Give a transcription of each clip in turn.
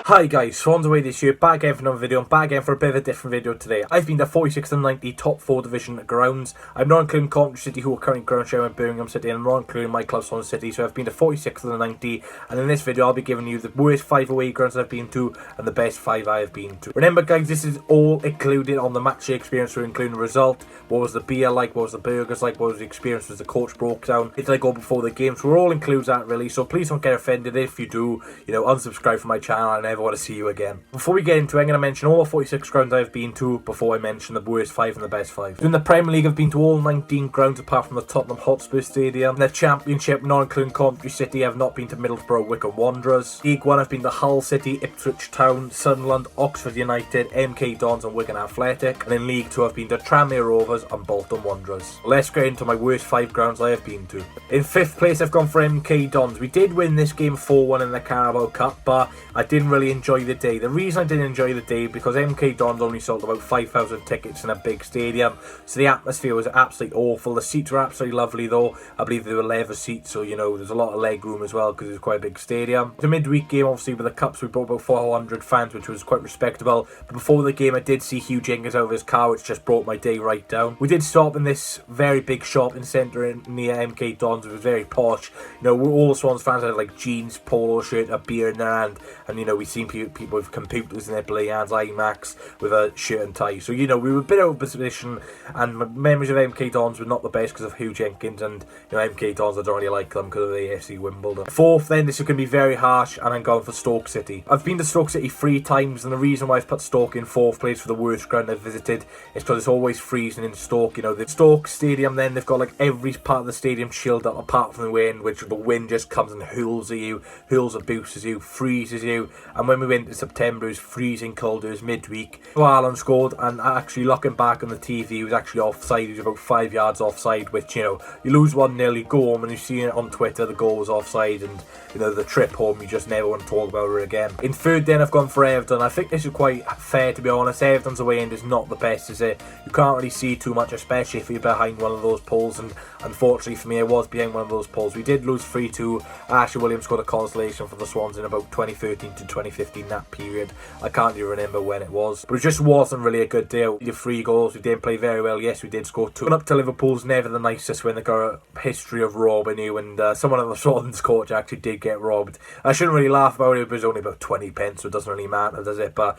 Hi guys, Swans away this year, back again for another video, and back again for a bit of a different video today. I've been to 46 and 90 top 4 division grounds. I'm not including Coventry City, who are currently ground sharing with Birmingham City, and I'm not including my club Swansea City, so I've been to 46 and 90, and in this video I'll be giving you the worst 5 away grounds I've been to, and the best 5 I have been to. Remember guys, this is all included on the match day experience, so including the result, what was the beer like, what was the burgers like, what was the experience as the coach broke down, did I go before the game, so it all includes that really, so please don't get offended if you do, unsubscribe from my channel. I never want to see you again. Before we get into it, I'm going to mention all the 46 grounds I've been to before I mention the worst 5 and the best 5. In the Premier League, I've been to all 19 grounds apart from the Tottenham Hotspur Stadium. In the Championship, not including Coventry City, I've not been to Middlesbrough, Wycombe Wanderers. League 1, I've been to Hull City, Ipswich Town, Sunderland, Oxford United, MK Dons and Wigan Athletic. And in League 2, I've been to Tranmere Rovers and Bolton Wanderers. Let's get into my worst 5 grounds I have been to. In 5th place, I've gone for MK Dons. We did win this game 4-1 in the Carabao Cup, but I didn't really enjoy the day. The reason I didn't enjoy the day because MK Dons only sold about 5,000 tickets in a big stadium, so the atmosphere was absolutely awful. The seats were absolutely lovely though. I believe they were leather seats, so there's a lot of leg room as well because it's quite a big stadium. The midweek game, obviously with the cups, we brought about 400 fans, which was quite respectable. But before the game, I did see Hugh Jenkins out of his car, which just brought my day right down. We did stop in this very big shopping centre near MK Dons. It was very posh. All Swans fans had like jeans, polo shirt, a beer in their hand, and we've seen people with computers in their play hands, iMacs with a shirt and tie. So we were a bit out of position, and my memories of MK Dons were not the best because of Hugh Jenkins, and MK Dons, I don't really like them because of the AFC Wimbledon. 4th then, this is going to be very harsh, and I'm going for Stoke City. I've been to Stoke City 3 times, and the reason why I've put Stoke in 4th place for the worst ground I've visited is because it's always freezing in Stoke. The Stoke Stadium, then they've got like every part of the stadium chilled up apart from the wind, which the wind just comes and hurls at you, hurls and boosts you, freezes you. And when we went in September, it was freezing cold. It was midweek. Alan scored, and actually looking back on the TV, he was actually offside. He was about 5 yards offside, which you lose 1-0, you go home, and you see it on Twitter, the goal was offside, and the trip home, you just never want to talk about it again. In 3rd then, I've gone for Everton. I think this is quite fair, to be honest. Everton's away end is not the best, is it? You can't really see too much, especially if you're behind one of those poles, and unfortunately for me, I was behind one of those poles. We did lose 3-2. Ashley Williams scored a consolation for the Swans in about 2013 to 2015, that period. I can't even remember when it was, but it just wasn't really a good day. We did 3 goals, we didn't play very well. Yes, we did score 2. Going up to Liverpool's never the nicest when they got a history of robbing you, and someone of the Swans coach actually did get robbed. I shouldn't really laugh about it, but it's only about 20 pence, so it doesn't really matter, does it? But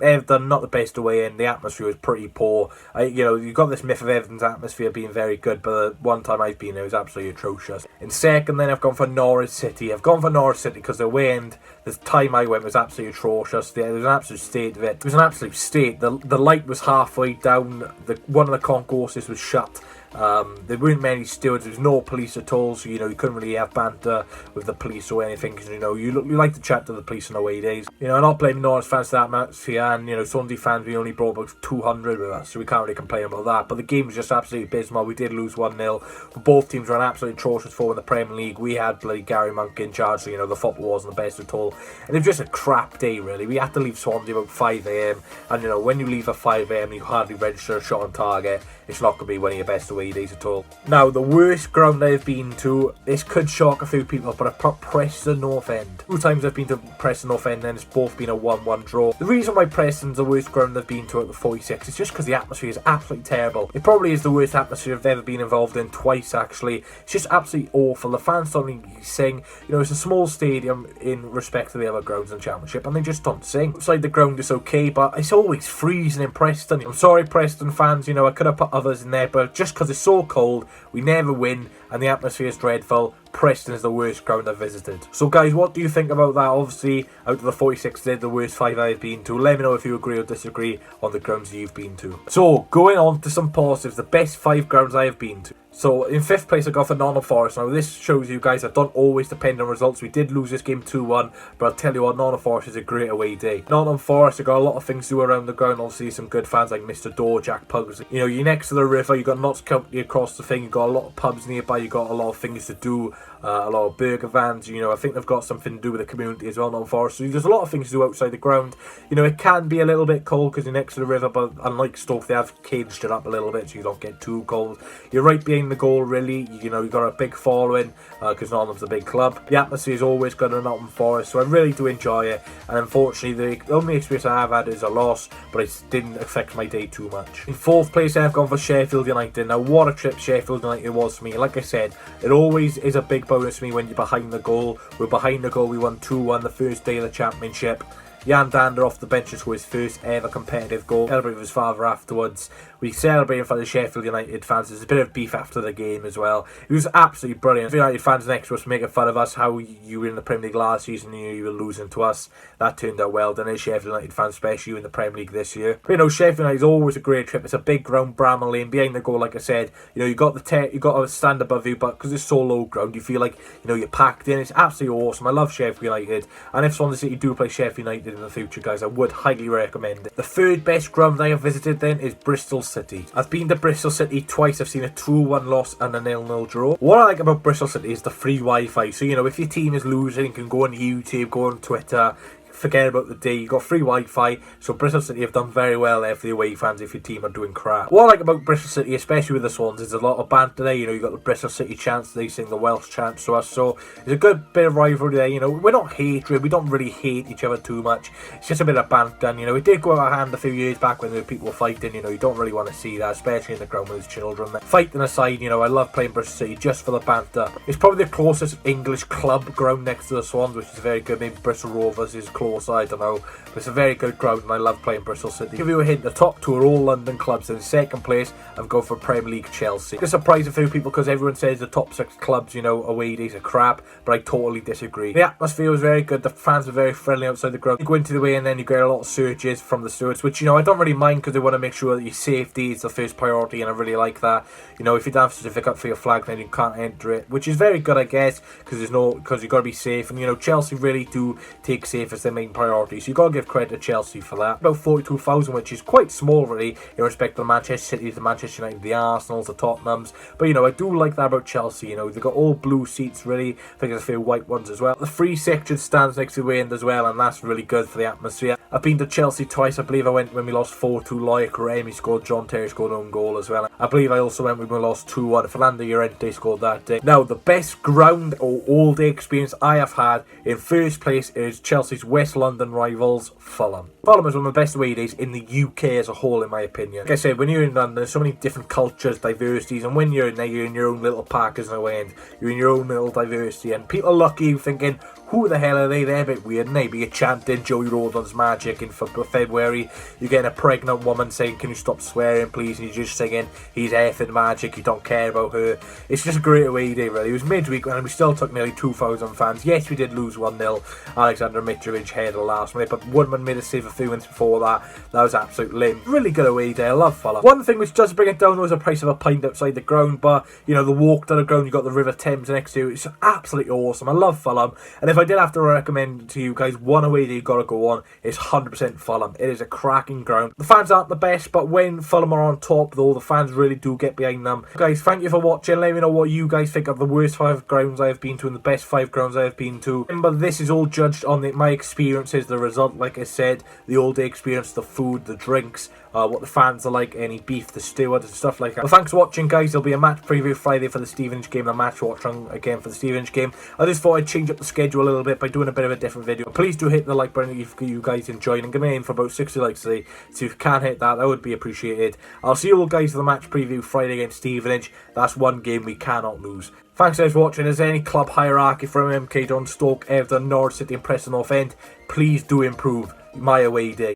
Everton, not the best away in. The atmosphere was pretty poor. You've got this myth of Everton's atmosphere being very good, but the one time I've been there, it was absolutely atrocious. In 2nd then, I've gone for Norwich City. I've gone for Norwich City because the away end, the time I went, was absolutely atrocious. There was an absolute state of it. It was an absolute state. The light was halfway down. One of the concourses was shut. There weren't many stewards. There was no police at all, so you couldn't really have banter with the police or anything, because you like to chat to the police on away days. I'm not blaming Norwich fans for that atmosphere, and Swansea fans, we only brought about 200 with us, so we can't really complain about that. But the game was just absolutely abysmal. We did lose 1-0. Both teams were an absolutely atrocious form in the Premier League. We had bloody Gary Monk in charge, so the football wasn't the best at all, and it was just a crap day really. We had to leave Swansea about 5 AM, and when you leave at 5 AM, you hardly register a shot on target. It's not going to be one of your best away days at all. Now, the worst ground I've been to, this could shock a few people, but I've put Preston North End. 2 times I've been to Preston North End, and it's both been a 1-1 draw. The reason why Preston's the worst ground I've been to at the 46 is just because the atmosphere is absolutely terrible. It probably is the worst atmosphere I've ever been involved in, twice actually. It's just absolutely awful. The fans don't really sing. It's a small stadium in respect to the other grounds in the Championship, and they just don't sing. Outside the ground is okay, but it's always freezing in Preston. I'm sorry, Preston fans, I could have put others in there, but just because it's so cold, we never win, and the atmosphere is dreadful. Preston is the worst ground I've visited. So guys, what do you think about that? Obviously, out of the 46, they're the worst 5 I've been to. Let me know if you agree or disagree on the grounds you've been to. So, going on to some positives, the best 5 grounds I have been to. So, in 5th place, I got for Nottingham Forest. Now, this shows you guys I don't always depend on results. We did lose this game 2-1, but I'll tell you what, Nottingham Forest is a great away day. Nottingham Forest, I got a lot of things to do around the ground. Obviously, some good fans like Mr. Dorr, Jack Pugs. You're next to the river, you got Notts County across the thing, you got a lot of pubs nearby, you got a lot of things to do a lot of burger vans. You know, I think they've got something to do with the community as well, Nottingham Forest. So there's a lot of things to do outside the ground. You know, it can be a little bit cold because you're next to the river, but unlike Stoke, they have caged it up a little bit so you don't get too cold. You're right behind the goal, really. You know, you've got a big following because Nottingham's a big club. The atmosphere is always good in Nottingham Forest, so I really do enjoy it. And unfortunately, the only experience I have had is a loss, but it didn't affect my day too much. In 4th place, I've gone for Sheffield United. Now, what a trip Sheffield United was for me. Like I said, it always is a big bonus for me when you're behind the goal. We're behind the goal. We won 2-1 the first day of the championship. Jan Dander off the bench to score his first ever competitive goal. Celebrated with his father afterwards. We celebrated for the Sheffield United fans. There's a bit of beef after the game as well. It was absolutely brilliant. The United fans next to us making fun of us, how you were in the Premier League last season and you were losing to us. That turned out well done. Sheffield United fans, especially in the Premier League this year. But you know, Sheffield United is always a great trip. It's a big ground, Bramall Lane, behind the goal. Like I said, you know, you got to stand above you, but because it's so low ground, you feel like, you know, you're packed in. It's absolutely awesome. I love Sheffield United, and if Swansea City do play Sheffield United in the future, guys, I would highly recommend it. The third best ground I have visited then is Bristol City. I've been to Bristol City twice. I've seen a 2-1 loss and a 0-0 draw. What I like about Bristol City is the free Wi-Fi. So, you know, if your team is losing, you can go on YouTube, go on Twitter, forget about the day. You got free Wi-Fi, so Bristol City have done very well there for the away fans if your team are doing crap. What I like about Bristol City, especially with the Swans, is a lot of banter there. You know, you got the Bristol City chants, they sing the Welsh chants to us, so there's a good bit of rivalry there. You know, we're not hatred, we don't really hate each other too much. It's just a bit of banter, and you know, it did go out of hand a few years back when there were people fighting. You know, you don't really want to see that, especially in the ground with his children. Fighting aside, you know, I love playing Bristol City just for the banter. It's probably the closest English club ground next to the Swans, which is very good. Maybe Bristol Rovers is closer, I don't know. But it's a very good ground and I love playing Bristol City. To give you a hint, the top two are all London clubs. In second place, I've gone for Premier League Chelsea. It's surprised a few people because everyone says the top 6 clubs, you know, away days are crap, but I totally disagree. The atmosphere was very good. The fans were very friendly outside the ground. You go into the way and then you get a lot of searches from the stewards, which, you know, I don't really mind because they want to make sure that your safety is the first priority, and I really like that. You know, if you don't have a certificate for your flag, then you can't enter it, which is very good, I guess, because you've got to be safe. And, you know, Chelsea really do take safe as their main priority. So you've got to give credit to Chelsea for that. About 42,000, which is quite small really in respect to the Manchester City, the Manchester United, the Arsenals, the Tottenhams. But you know, I do like that about Chelsea. You know, they've got all blue seats really. I think there's a few white ones as well. The free section stands next to the end as well, and that's really good for the atmosphere. I've been to Chelsea twice. I believe I went when we lost 4-2. Loic Remy scored, John Terry scored an own goal as well. I believe I also went when we lost 2-1. Fernando Llorente scored that day. Now, the best ground or all-day experience I have had in first place is Chelsea's West London rivals, Fulham. Fulham is one of the best away days in the UK as a whole, in my opinion. Like I said, when you're in London, there's so many different cultures, diversities, and when you're in there, you're in your own little park as no end. You're in your own little diversity, and people look at you thinking, who the hell are they? They're a bit weird. Maybe you're chanting Joey Rodon's Magic in February. You're getting a pregnant woman saying, can you stop swearing please? And you're just singing, he's effing magic, you don't care about her. It's just a great away day really. It was midweek and we still took nearly 2,000 fans. Yes, we did lose 1-0. Alexander Mitrovic headed the last minute, but Woodman made a save a few minutes before that. That was absolute limb. Really good away day. I love Fulham. One thing which does bring it down was the price of a pint outside the ground, but you know, the walk to the ground, you got the River Thames next to you. It's absolutely awesome. I love Fulham, and if I did have to recommend to you guys one away that you've got to go on, it's 100% Fulham. It is a cracking ground. The fans aren't the best, but when Fulham are on top though, the fans really do get behind them. Guys, thank you for watching. Let me know what you guys think of the worst 5 grounds I have been to and the best 5 grounds I have been to. Remember, this is all judged on my experiences, the result, like I said, the all-day experience, the food, the drinks, what the fans are like, any beef, the steward and stuff like that. Well, thanks for watching guys. There'll be a match preview Friday for the Stevenage game, a match watching again for the Stevenage game. I just thought I'd change up the schedule a little bit by doing a bit of a different video. Please do hit the like button if you guys enjoyed, and give me in for about 60 likes today. So if you can hit that, that would be appreciated. I'll see you all guys for the match preview Friday against Stevenage. That's one game we cannot lose. Thanks guys for watching. Is there any club hierarchy from MK Don, Stoke, Everton, Norwich City and Preston North End? Please do improve my away day.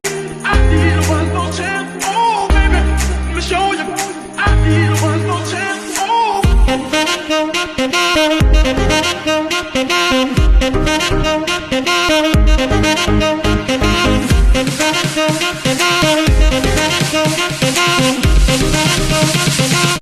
Show you, I need one more chance. Oh.